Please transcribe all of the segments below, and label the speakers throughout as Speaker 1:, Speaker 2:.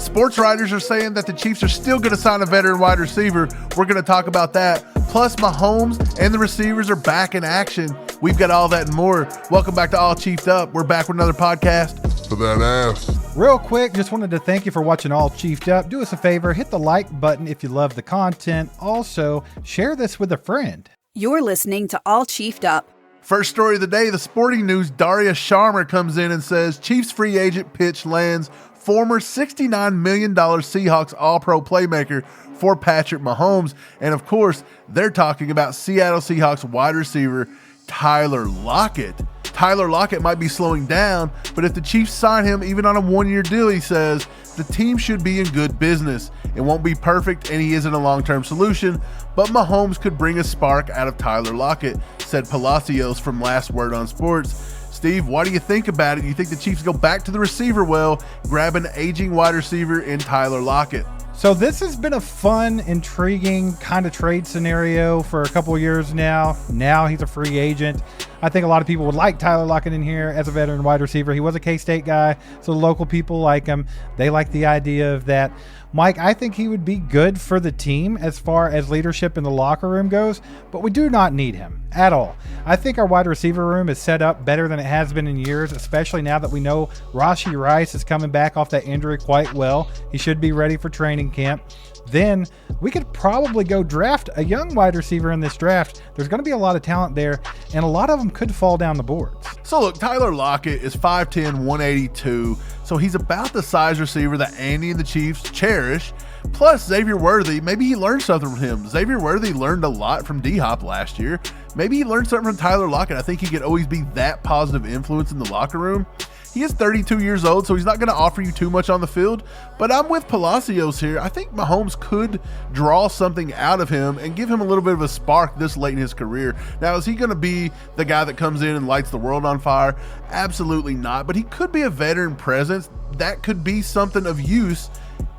Speaker 1: Sports writers are saying that the Chiefs are still going to sign a veteran wide receiver. We're going to talk about that. Plus, Mahomes and the receivers are back in action. We've got all that and more. Welcome back to All Chiefed Up. We're back with another podcast.
Speaker 2: For that ass.
Speaker 3: Real quick, just wanted to thank you for watching All Chiefed Up. Do us a favor, hit the like button if you love the content. Also, share this with a friend.
Speaker 4: You're listening to All Chiefed Up.
Speaker 1: First story of the day, the sporting news. Daria Sharma comes in and says, Chiefs free agent pitch lands former $69 million Seahawks All-Pro playmaker for Patrick Mahomes. And of course, they're talking about Seattle Seahawks wide receiver Tyler Lockett. Tyler Lockett might be slowing down, but if the Chiefs sign him even on a one-year deal, he says, the team should be in good business. It won't be perfect, and he isn't a long-term solution, but Mahomes could bring a spark out of Tyler Lockett, said Palacios from Last Word on Sports. Steve, what do you think about it? You think the Chiefs go back to the receiver well, grab an aging wide receiver in Tyler Lockett?
Speaker 3: So this has been a fun, intriguing kind of trade scenario for a couple of years now. Now he's a free agent. I think a lot of people would like Tyler Lockett in here as a veteran wide receiver. He was a K-State guy, so the local people like him. They like the idea of that. Mike, I think he would be good for the team as far as leadership in the locker room goes, but we do not need him at all. I think our wide receiver room is set up better than it has been in years, especially now that we know Rashee Rice is coming back off that injury quite well. He should be ready for training camp. Then we could probably go draft a young wide receiver in this draft. There's going to be a lot of talent there, and a lot of them could fall down the boards.
Speaker 1: So look, Tyler Lockett is 5'10", 182, so he's about the size receiver that Andy and the Chiefs cherish. Plus, Xavier Worthy, maybe he learned something from him. Xavier Worthy learned a lot from D-Hop last year. Maybe he learned something from Tyler Lockett. I think he could always be that positive influence in the locker room. He is 32 years old, so he's not going to offer you too much on the field, but I'm with Palacios here. I think Mahomes could draw something out of him and give him a little bit of a spark this late in his career. Now, is he going to be the guy that comes in and lights the world on fire? Absolutely not, but he could be a veteran presence. That could be something of use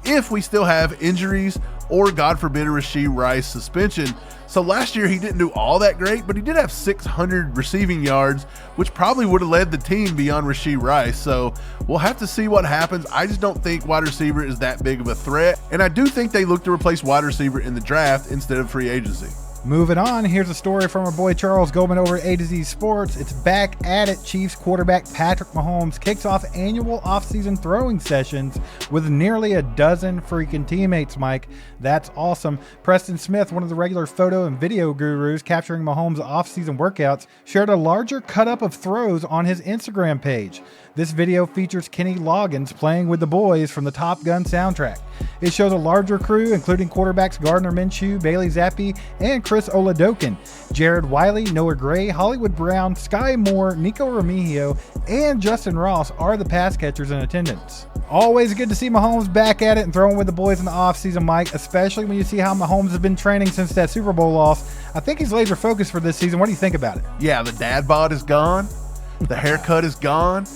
Speaker 1: if we still have injuries or, God forbid, a Rashee Rice suspension. So last year he didn't do all that great, but he did have 600 receiving yards, which probably would have led the team beyond Rashee Rice. So we'll have to see what happens. I just don't think wide receiver is that big of a threat. And I do think they look to replace wide receiver in the draft instead of free agency.
Speaker 3: Moving on, here's a story from our boy Charles Goldman over at A to Z Sports. It's back at it. Chiefs quarterback Patrick Mahomes kicks off annual offseason throwing sessions with nearly a dozen freaking teammates, Mike. That's awesome. Preston Smith, one of the regular photo and video gurus capturing Mahomes' offseason workouts, shared a larger cut-up of throws on his Instagram page. This video features Kenny Loggins playing with the boys from the Top Gun soundtrack. It shows a larger crew, including quarterbacks Gardner Minshew, Bailey Zappi, and Chris Oladokin. Jared Wiley, Noah Gray, Hollywood Brown, Sky Moore, Nico Remigio, and Justin Ross are the pass catchers in attendance. Always good to see Mahomes back at it and throwing with the boys in the offseason, Mike, especially when you see how Mahomes has been training since that Super Bowl loss. I think he's laser focused for this season. What do you think about it?
Speaker 1: Yeah, the dad bod is gone. The haircut is gone.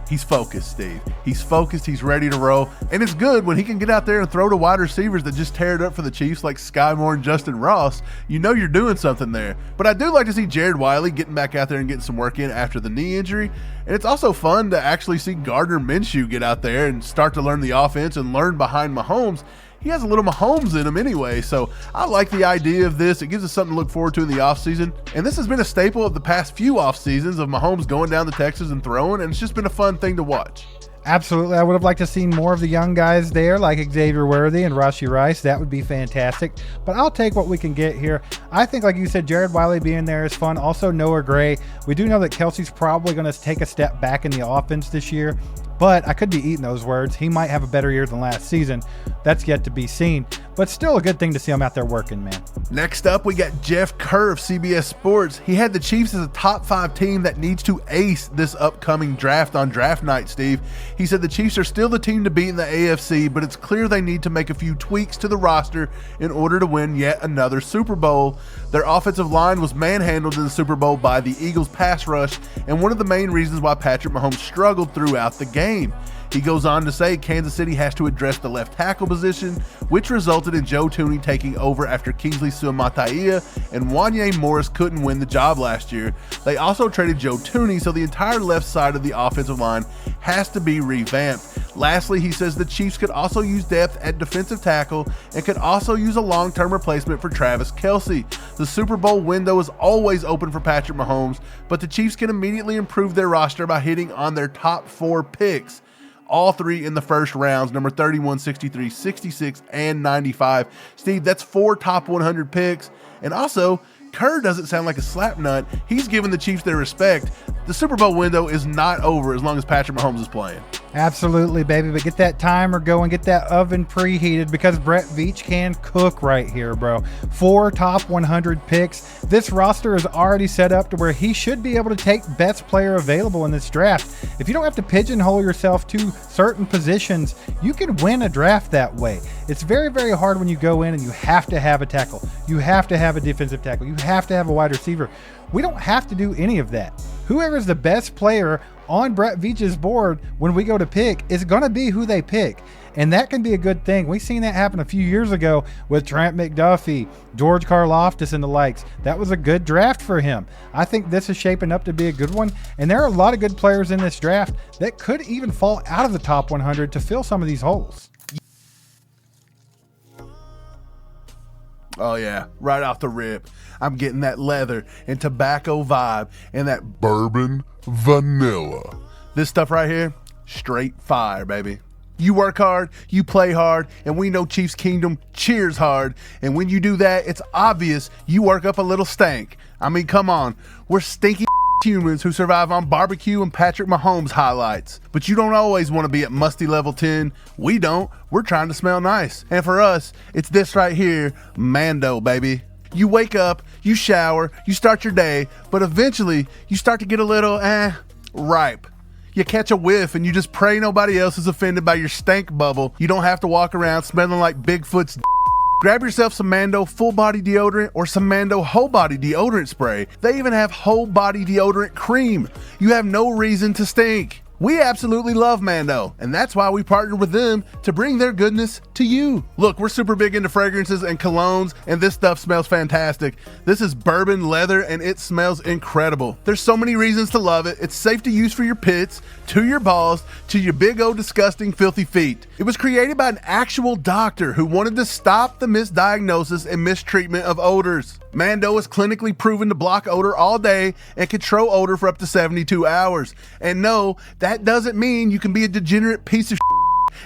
Speaker 1: He's focused, Steve. He's focused. He's ready to roll. And it's good when he can get out there and throw to wide receivers that just tear it up for the Chiefs like Sky Moore and Justin Ross. You know you're doing something there. But I do like to see Jared Wiley getting back out there and getting some work in after the knee injury. And it's also fun to actually see Gardner Minshew get out there and start to learn the offense and learn behind Mahomes. He has a little Mahomes in him anyway, so I like the idea of this. It gives us something to look forward to in the offseason. And this has been a staple of the past few off seasons of Mahomes going down to Texas and throwing, and it's just been a fun thing to watch.
Speaker 3: Absolutely. I would have liked to see more of the young guys there like Xavier Worthy and Rashee Rice. That would be fantastic. But I'll take what we can get here. I think, like you said, Jared Wiley being there is fun. Also, Noah Gray. We do know that Kelsey's probably going to take a step back in the offense this year. But I could be eating those words. He might have a better year than last season. That's yet to be seen. But still a good thing to see him out there working, man.
Speaker 1: Next up, we got Jeff Kerr of CBS Sports. He had the Chiefs as a top 5 team that needs to ace this upcoming draft on draft night, Steve. He said the Chiefs are still the team to beat in the AFC, but it's clear they need to make a few tweaks to the roster in order to win yet another Super Bowl. Their offensive line was manhandled in the Super Bowl by the Eagles' pass rush, and one of the main reasons why Patrick Mahomes struggled throughout the game. He goes on to say Kansas City has to address the left tackle position, which resulted in Joe Thuney taking over after Kingsley Suamataia and Wanye Morris couldn't win the job last year. They also traded Joe Thuney, so the entire left side of the offensive line has to be revamped. Lastly, he says the Chiefs could also use depth at defensive tackle and could also use a long-term replacement for Travis Kelce. The Super Bowl window is always open for Patrick Mahomes, but the Chiefs can immediately improve their roster by hitting on their top 4 picks. All 3 in the first rounds, number 31, 63, 66, and 95. Steve, that's 4 top 100 picks. And also, Kerr doesn't sound like a slapnut. He's giving the Chiefs their respect. The Super Bowl window is not over as long as Patrick Mahomes is playing.
Speaker 3: Absolutely, baby. But get that timer going, get that oven preheated, because Brett Veach can cook right here, bro. 4 top 100 picks. This roster is already set up to where he should be able to take best player available in this draft. If you don't have to pigeonhole yourself to certain positions, you can win a draft that way. It's very, very hard when you go in and you have to have a tackle. You have to have a defensive tackle. You have to have a wide receiver. We don't have to do any of that. Whoever is the best player on Brett Veach's board when we go to pick is going to be who they pick. And that can be a good thing. We've seen that happen a few years ago with Trent McDuffie, George Karlaftis, and the likes. That was a good draft for him. I think this is shaping up to be a good one. And there are a lot of good players in this draft that could even fall out of the top 100 to fill some of these holes.
Speaker 1: Oh yeah, right off the rip, I'm getting that leather and tobacco vibe and that bourbon vanilla. This stuff right here, straight fire, baby. You work hard, you play hard, and we know Chiefs Kingdom cheers hard. And when you do that, it's obvious you work up a little stank. I mean, come on, we're stinky humans who survive on barbecue and Patrick Mahomes highlights. But you don't always want to be at musty level 10. We don't. We're trying to smell nice. And for us, it's this right here, Mando, baby. You wake up, you shower, you start your day, but eventually you start to get a little, ripe. You catch a whiff and you just pray nobody else is offended by your stank bubble. You don't have to walk around smelling like Bigfoot's. Grab yourself some Mando full body deodorant or some Mando whole body deodorant spray. They even have whole body deodorant cream. You have no reason to stink. We absolutely love Mando, and that's why we partnered with them to bring their goodness to you. Look, we're super big into fragrances and colognes, and this stuff smells fantastic. This is bourbon leather, and it smells incredible. There's so many reasons to love it. It's safe to use for your pits, to your balls, to your big old disgusting filthy feet. It was created by an actual doctor who wanted to stop the misdiagnosis and mistreatment of odors. Mando is clinically proven to block odor all day and control odor for up to 72 hours. And no, that doesn't mean you can be a degenerate piece of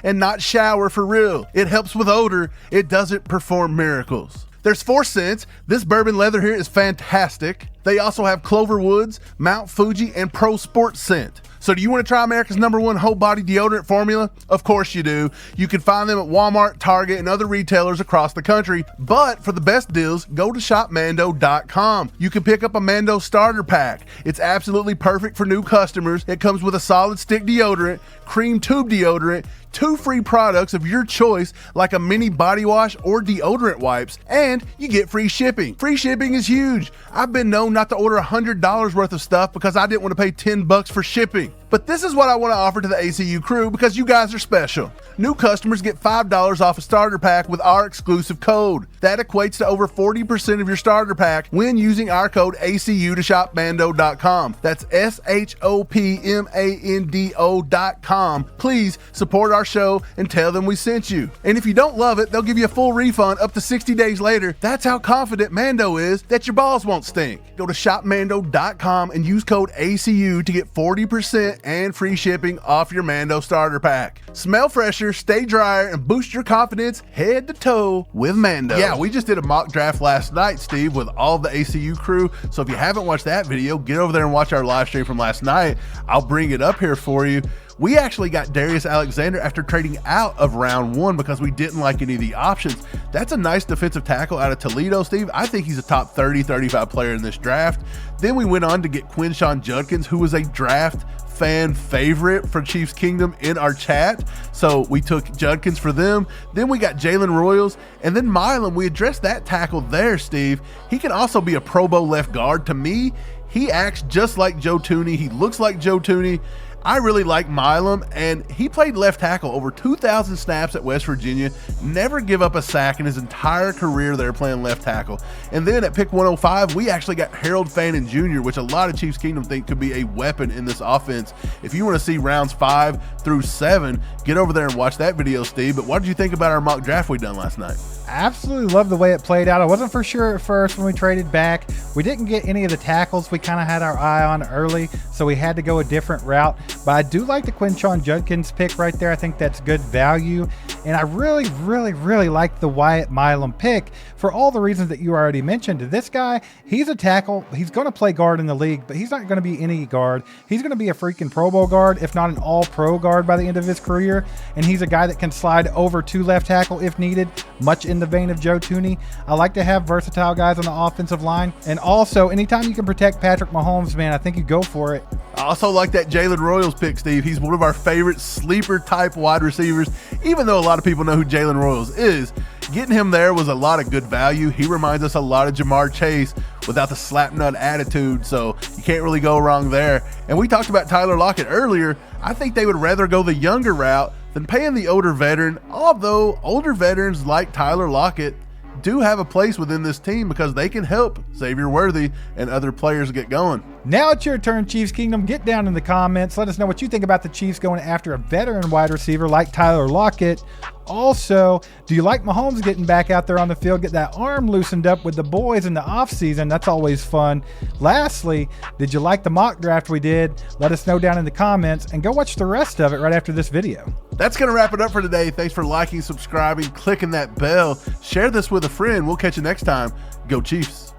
Speaker 1: and not shower for real. It helps with odor. It doesn't perform miracles. There's 4 scents. This bourbon leather here is fantastic. They also have Clover Woods, Mount Fuji, and Pro Sport scent. So do you want to try America's #1 whole body deodorant formula? Of course you do. You can find them at Walmart, Target, and other retailers across the country. But for the best deals, go to shopmando.com. You can pick up a Mando starter pack. It's absolutely perfect for new customers. It comes with a solid stick deodorant, cream tube deodorant, 2 free products of your choice like a mini body wash or deodorant wipes, and you get free shipping. Free shipping is huge. I've been known not to order $100 worth of stuff because I didn't want to pay $10 for shipping. But this is what I want to offer to the ACU crew because you guys are special. New customers get $5 off a starter pack with our exclusive code. That equates to over 40% of your starter pack when using our code ACU to shopmando.com. That's SHOPMANDO.com. Please support our show and tell them we sent you. And if you don't love it, they'll give you a full refund up to 60 days later. That's how confident Mando is that your balls won't stink. Go to shopmando.com and use code ACU to get 40% and free shipping off your Mando starter pack. Smell fresher, stay drier, and boost your confidence head to toe with Mando. Yeah, we just did a mock draft last night, Steve, with all the ACU crew. So if you haven't watched that video, get over there and watch our live stream from last night. I'll bring it up here for you. We actually got Darius Alexander after trading out of round 1 because we didn't like any of the options. That's a nice defensive tackle out of Toledo, Steve. I think he's a top 30, 35 player in this draft. Then we went on to get Quinshon Judkins, who was a draft fan favorite for Chiefs Kingdom in our chat. So we took Judkins for them. Then we got Jalen Royals, and then Milam. We addressed that tackle there, Steve. He can also be a Pro Bowl left guard. To me, he acts just like Joe Tooney. He looks like Joe Tooney. I really like Milam, and he played left tackle over 2,000 snaps at West Virginia, never give up a sack in his entire career there playing left tackle. And then at pick 105, we actually got Harold Fannin Jr., which a lot of Chiefs Kingdom think could be a weapon in this offense. If you want to see rounds 5 through 7, get over there and watch that video, Steve. But what did you think about our mock draft we done last night?
Speaker 3: Absolutely love the way it played out. I wasn't for sure at first when we traded back. We didn't get any of the tackles we kind of had our eye on early, so we had to go a different route. But I do like the Quinshon Judkins pick right there. I think that's good value. And I really like the Wyatt Milam pick for all the reasons that you already mentioned. This guy, he's a tackle. He's going to play guard in the league, but he's not going to be any guard. He's going to be a freaking Pro Bowl guard, if not an all-pro guard by the end of his career. And he's a guy that can slide over to left tackle if needed, much in the vein of Joe Thuney. I like to have versatile guys on the offensive line. And also, anytime you can protect Patrick Mahomes, man, I think you go for it.
Speaker 1: I also like that Jalen Royals pick, Steve. He's one of our favorite sleeper type wide receivers, even though a lot of people know who Jalen Royals is. Getting him there was a lot of good value. He reminds us a lot of Jamar Chase without the slap nut attitude, so you can't really go wrong there. And we talked about Tyler Lockett earlier. I think they would rather go the younger route than paying the older veteran, although older veterans like Tyler Lockett do have a place within this team because they can help Xavier Worthy and other players get going.
Speaker 3: Now it's your turn, Chiefs Kingdom. Get down in the comments. Let us know what you think about the Chiefs going after a veteran wide receiver like Tyler Lockett. Also, do you like Mahomes getting back out there on the field, get that arm loosened up with the boys in the offseason? That's always fun. Lastly, did you like the mock draft we did? Let us know down in the comments, and go watch the rest of it right after this video.
Speaker 1: That's going to wrap it up for today. Thanks for liking, subscribing, clicking that bell. Share this with a friend. We'll catch you next time. Go Chiefs.